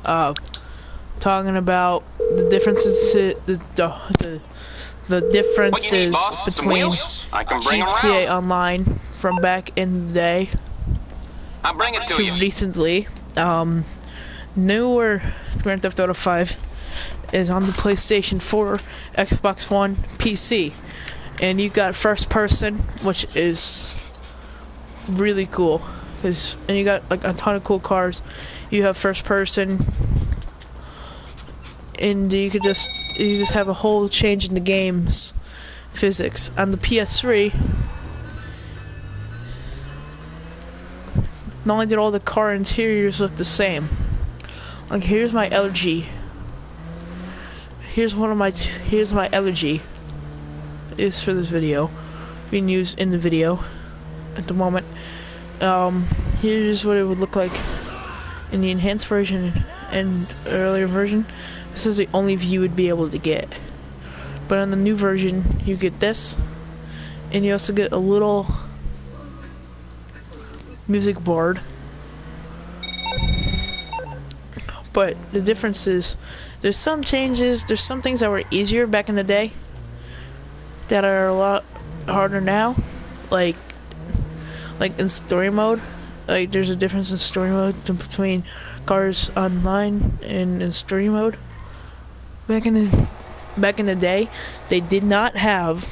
uh, talking about the differences, the differences between GTA Online from back in the day I'll bring it to recently. Newer Grand Theft Auto 5 is on the PlayStation 4, Xbox One, PC, and you got first person, which is really cool, and you got like a ton of cool cars. You have first person, and you just have a whole change in the game's physics. On the PS3, not only did all the car interiors look the same. Like here's my LG. Here's my LG. Is for this video, being used in the video at the moment. Here's what it would look like in the enhanced version and earlier version. This is the only view you would be able to get. But on the new version, you get this, and you also get a little music board. But the difference is, there's some changes, there's some things that were easier back in the day that are a lot harder now, like in story mode. Like there's a difference in story mode between Cars Online and in story mode. Back in the day, they did not have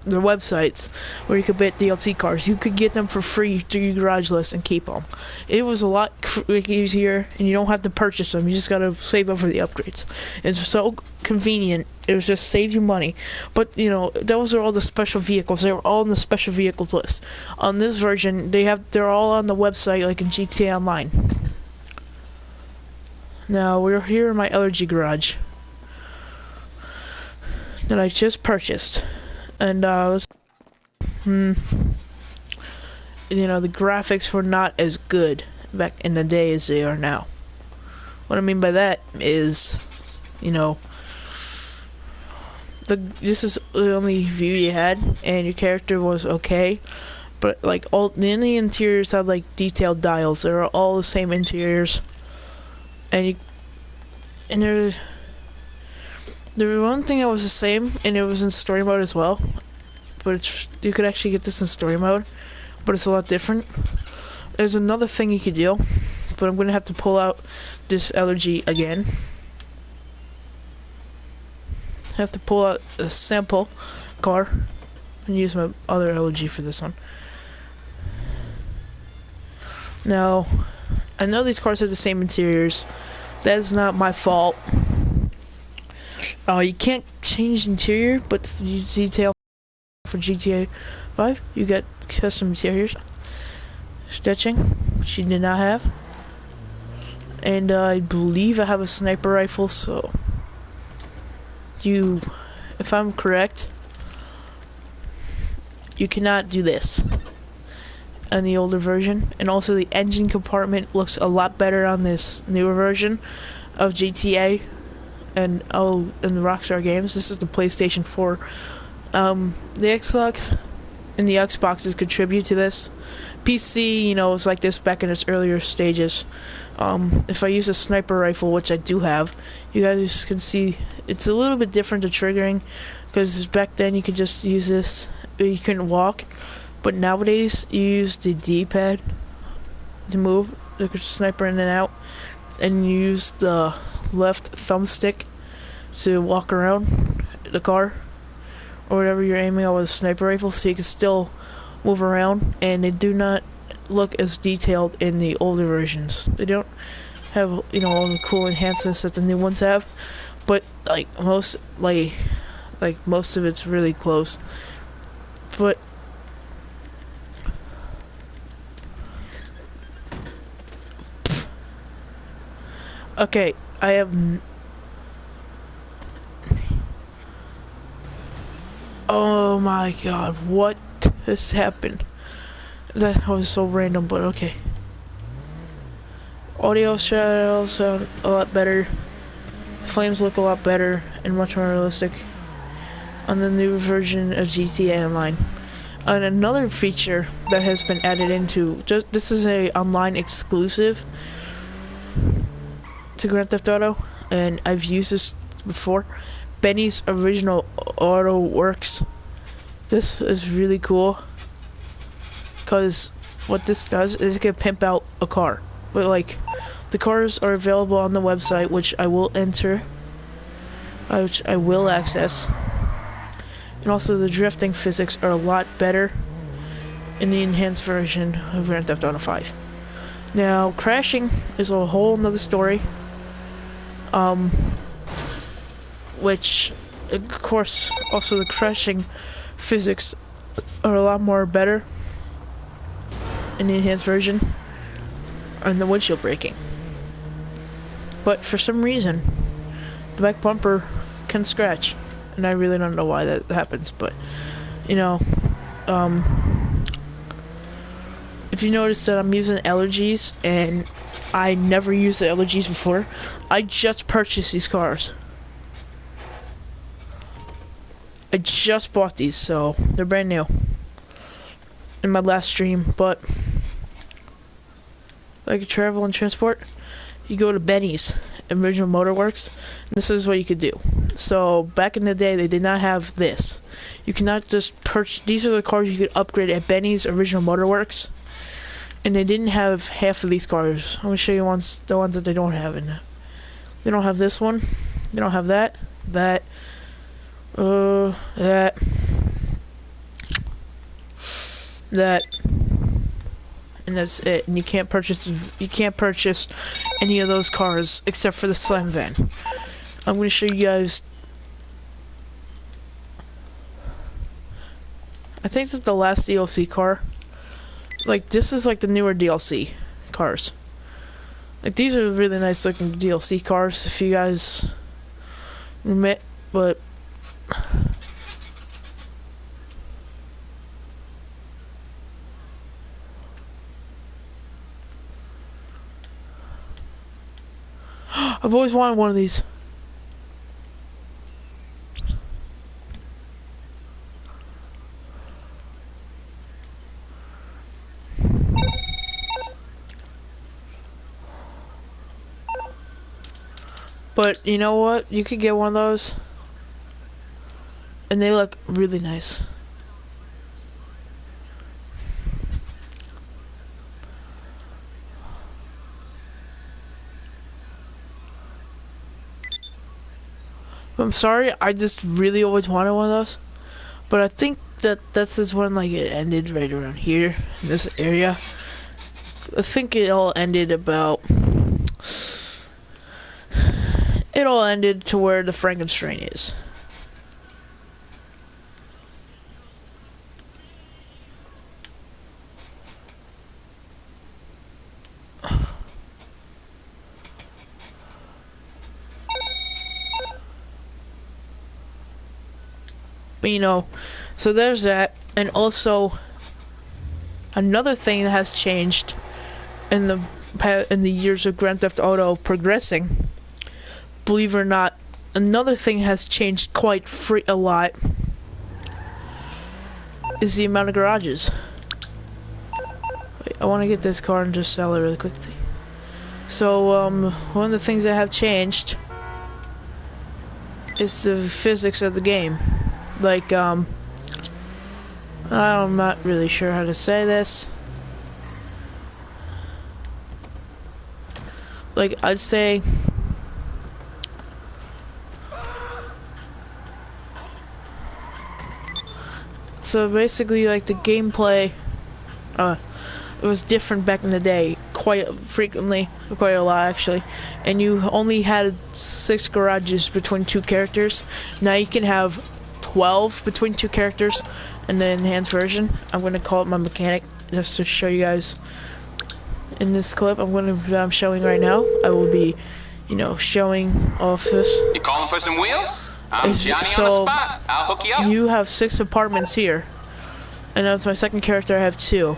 their websites where you could get DLC cars. You could get them for free through your garage list and keep them. It was a lot easier, and you don't have to purchase them. You just gotta save up for the upgrades. It's so convenient. It was just saves you money. But you know, those are all the special vehicles. They were all in the special vehicles list. On this version, they're all on the website, like in GTA Online. Now we're here in my allergy garage that I just purchased. And you know, the graphics were not as good back in the day as they are now. What I mean by that is, you know, this is the only view you had, and your character was okay, but like all the interiors had like detailed dials. They were all the same interiors, and there was one thing that was the same, and it was in story mode as well. But you could actually get this in story mode, but it's a lot different. There's another thing you could do, but I'm gonna have to pull out this allergy again. I have to pull out a sample car and use my other allergy for this one. Now, I know these cars have the same interiors. That's not my fault. You can't change interior, but you detail for GTA 5, you get custom interiors, stitching, which you did not have, and I believe I have a sniper rifle. So if I'm correct, you cannot do this on the older version. And also the engine compartment looks a lot better on this newer version of GTA and in the Rockstar games. This is the PlayStation 4. The Xbox and the Xboxes contribute to this. PC, you know, was like this back in its earlier stages. If I use a sniper rifle, which I do have, you guys can see it's a little bit different to triggering, because back then you could just use this, you couldn't walk, but nowadays you use the D-pad to move the sniper in and out, and you use the left thumbstick to walk around the car or whatever you're aiming at with a sniper rifle, so you can still move around. And they do not look as detailed in the older versions. They don't have, you know, all the cool enhancements that the new ones have, but like most of it's really close. But okay, I have oh my god, what has happened? That was so random, but okay. Audio shadows sound a lot better. Flames look a lot better and much more realistic on the new version of GTA Online. And another feature that has been added into, this is a online exclusive, to Grand Theft Auto, and I've used this before. Benny's Original Auto Works. This is really cool, because what this does is it can pimp out a car. But like, the cars are available on the website, which I will enter, which I will access. And also the drifting physics are a lot better in the enhanced version of Grand Theft Auto 5. Now, crashing is a whole nother story. Which, of course, also the crashing physics are a lot more better in the enhanced version, and the windshield braking. But for some reason, the back bumper can scratch, and I really don't know why that happens, but, you know, if you notice that I'm using allergies, and I never used the allergies before, I just purchased these cars. I just bought these, so they're brand new in my last stream. But like travel and transport, you go to Benny's Original Motorworks. This is what you could do. So back in the day, they did not have this. You cannot just purchase. These are the cars you could upgrade at Benny's Original Motorworks, and they didn't have half of these cars. I'm gonna show you the ones that they don't have in. They don't have this one. They don't have that. That. That, and that's it. And you can't purchase any of those cars except for the Slam Van. I'm gonna show you guys. I think that the last DLC car, like this is like the newer DLC cars. Like these are really nice looking DLC cars, if you guys admit, but. I've always wanted one of these. But you know what? You could get one of those, and they look really nice. I'm sorry, I just really always wanted one of those. But I think that this is when like it ended right around here, in this area. I think it all ended about... It all ended to where the Frankenstein is. But you know, so there's that, and also another thing that has changed in the years of Grand Theft Auto progressing. Believe it or not, another thing has changed quite a lot. Is the amount of garages. Wait, I want to get this car and just sell it really quickly. So one of the things that have changed is the physics of the game. Like, I'm not really sure how to say this. Like, I'd say... So basically, like, the gameplay, it was different back in the day, quite frequently, quite a lot actually. And you only had 6 garages between 2 characters. Now you can have 12 between 2 characters in the enhanced version. I'm gonna call it my mechanic just to show you guys. In this clip I'm showing right now, I will be, you know, showing off this. You calling for some wheels? I'm Johnny on the spot. I'll hook you up. You have 6 apartments here, and that's my second character. I have 2.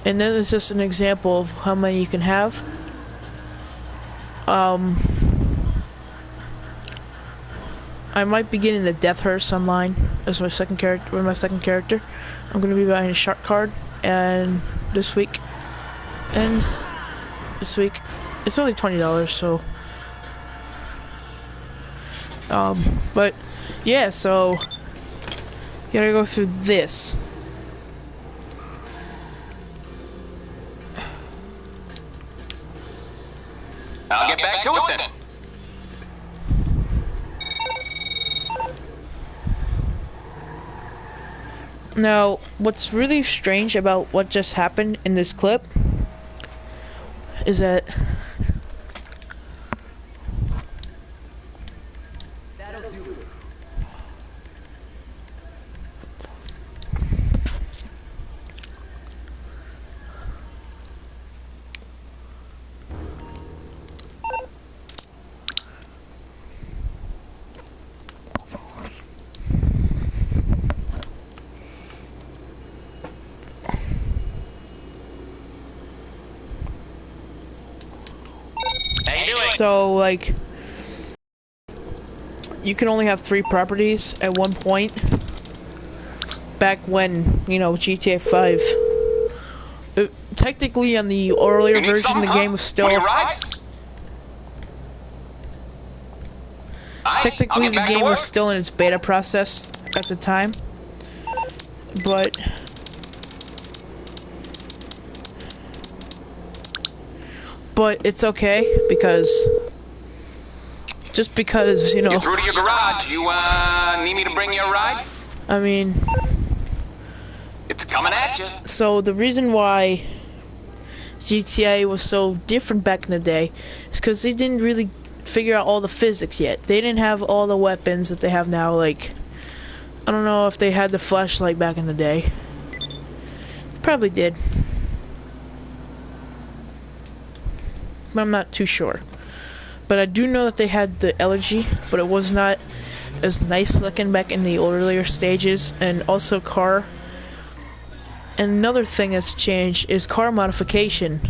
And then it's just an example of how many you can have. I might be getting the Death Hearse online as my second character. I'm gonna be buying a shark card, and this week, It's only $20, so but yeah, so you gotta go through this. I'll get back to it then. Now, what's really strange about what just happened in this clip is that so, like, you can only have 3 properties at one point. Back when, you know, GTA 5. Technically, on the earlier version, the game was still. Technically, the game was still in its beta process at the time. But it's okay because just because, you know. You're through to your garage. You need me to bring you a ride? I mean, it's coming at you. So the reason why GTA was so different back in the day is because they didn't really figure out all the physics yet. They didn't have all the weapons that they have now. Like, I don't know if they had the flashlight back in the day. Probably did. But I'm not too sure. But I do know that they had the elegy, but it was not as nice looking back in the earlier stages. And also car. And another thing that's changed is car modification.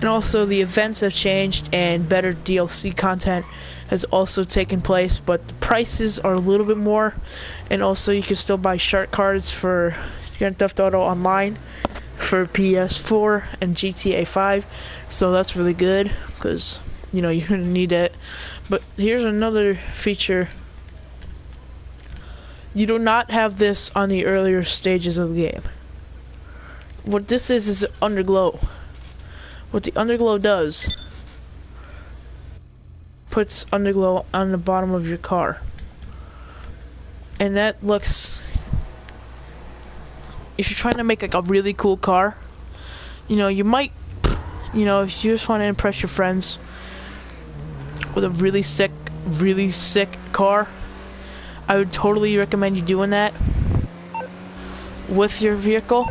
And also the events have changed and better DLC content has also taken place, but the prices are a little bit more. And also you can still buy shark cards for Grand Theft Auto Online for PS4 and GTA 5. So that's really good because, you know, you're gonna need it. But here's another feature. You do not have this on the earlier stages of the game. What this is underglow. What the underglow does, puts underglow on the bottom of your car. And that looks, if you're trying to make like a really cool car, you know, you might, you know, if you just want to impress your friends with a really sick car, I would totally recommend you doing that with your vehicle.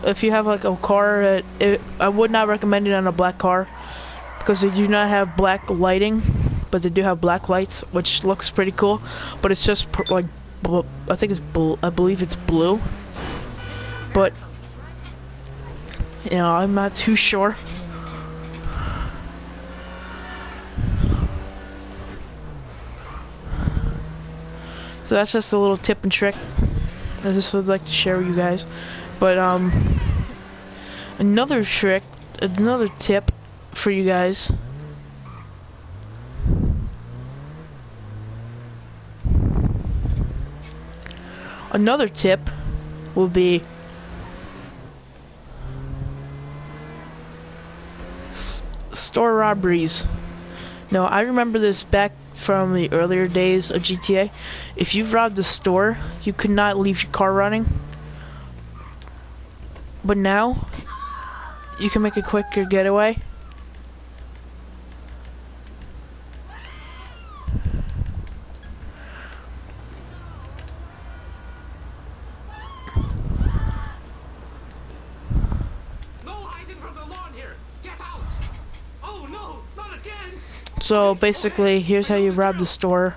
If you have like a car, I would not recommend it on a black car because they do not have black lighting, but they do have black lights, which looks pretty cool. But it's just like, I think it's blue. I believe it's blue. But you know, I'm not too sure. So that's just a little tip and trick I just would like to share with you guys. But another trick, another tip for you guys. Another tip will be store robberies. Now, I remember this back from the earlier days of GTA. If you robbed a store, you could not leave your car running. But now, you can make a quicker getaway. No hiding from the lawn here. Get out. Oh no, not again. So basically, here's how you rob the store.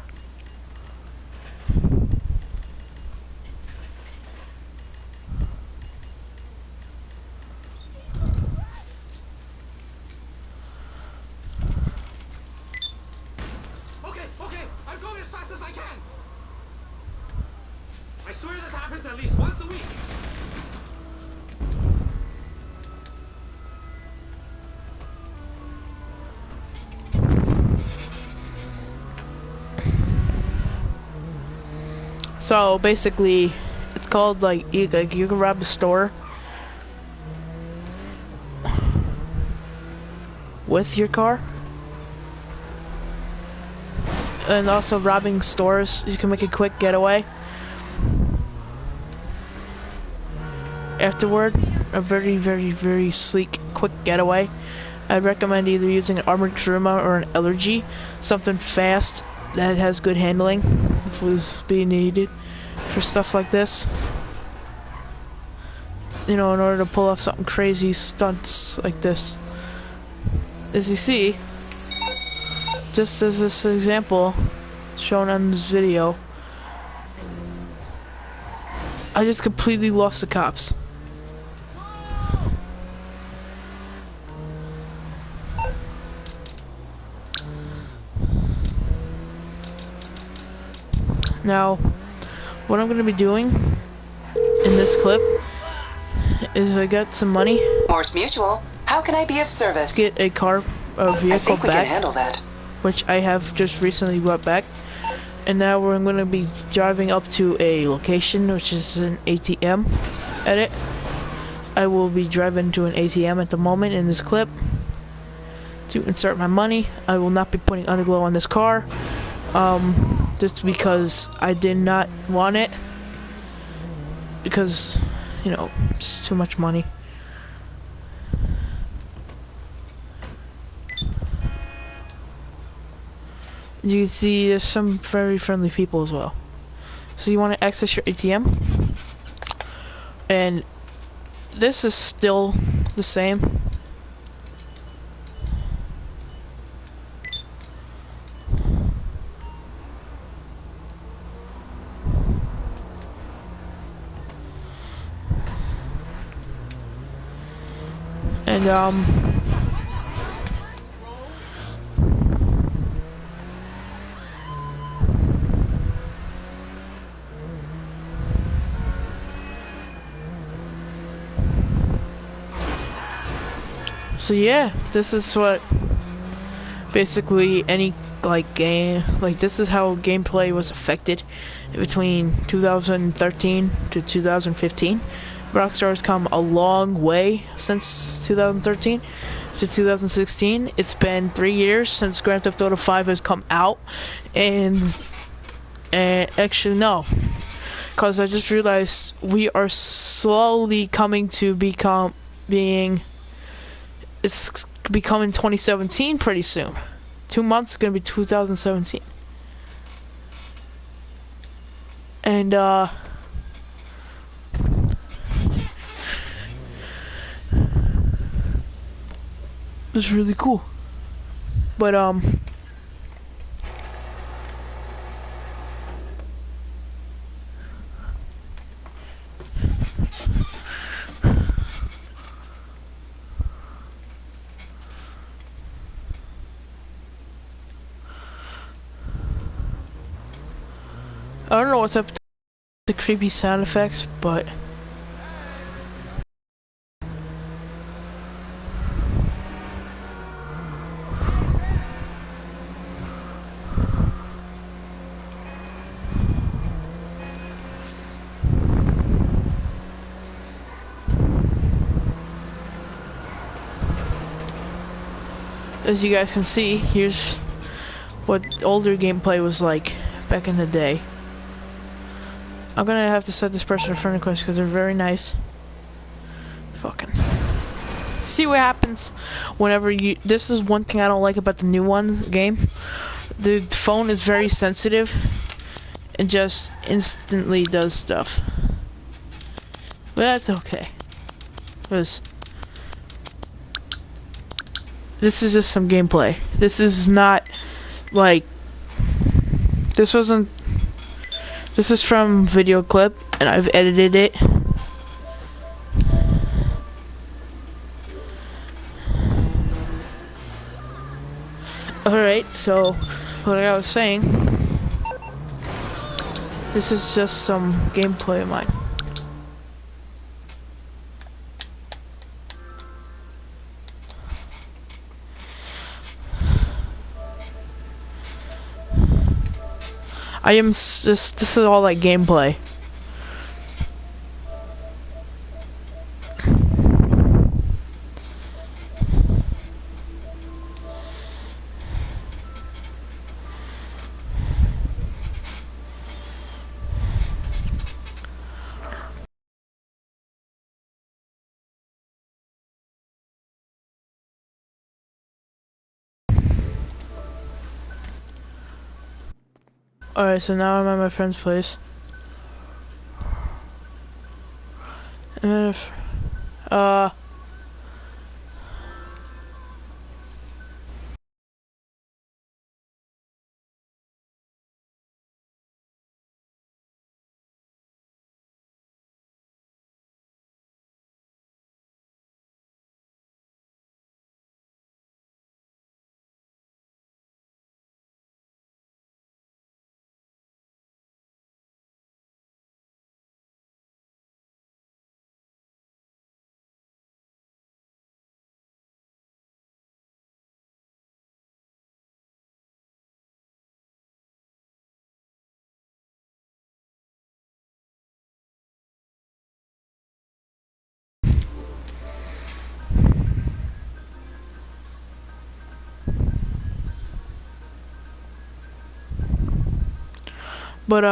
Okay, I'm going as fast as I can. I swear this happens at least once a week. So basically, it's called like you can rob a store with your car, and also robbing stores. You can make a quick getaway. Afterward, a very, very, very sleek, quick getaway. I'd recommend either using an armored Kuruma or an LRG, something fast that has good handling if it was being needed for stuff like this. You know, in order to pull off something crazy stunts like this. As you see, just as this example shown on this video, I just completely lost the cops. Now, what I'm going to be doing in this clip is I got some money. Morse Mutual, how can I be of service? Get a car, a vehicle I think we back, can handle that. which I have just recently brought back. And now we're going to be driving up to a location, which is an ATM. Edit. I will be driving to an ATM at the moment in this clip to insert my money. I will not be putting underglow on this car. Just because I did not want it, because, you know, it's too much money. You can see there's some very friendly people as well. So you want to access your ATM, and this is still the same. And so yeah, this is what basically any like game, like this is how gameplay was affected between 2013 to 2015. Rockstar has come a long way since 2013 to 2016. It's been 3 years since Grand Theft Auto 5 has come out, and actually no, because I just realized we are slowly coming to being. It's becoming 2017 pretty soon. 2 months is gonna be 2017, and it's really cool. But I don't know what's up with the creepy sound effects, but as you guys can see, here's what older gameplay was like back in the day. I'm gonna have to set this person a friend request because they're very nice. Fucking. See what happens whenever you. This is one thing I don't like about the new game. The phone is very sensitive and just instantly does stuff. But that's okay. Because this is just some gameplay. This is not like. This wasn't. This is from video clip, and I've edited it. Alright, so what I was saying, this is just some gameplay of mine. I am just, this is all like gameplay. Alright, so now I'm at my friend's place. And if, but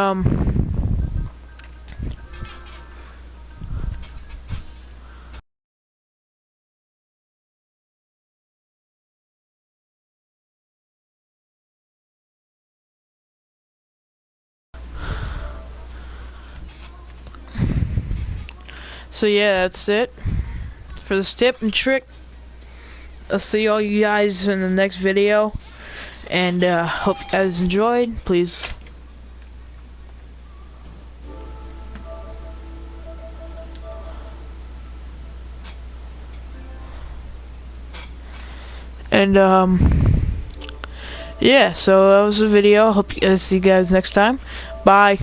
so yeah, that's it for this tip and trick. I'll see all you guys in the next video, and hope you guys enjoyed. Please and yeah, so that was the video. Hope you guys see you guys next time. Bye.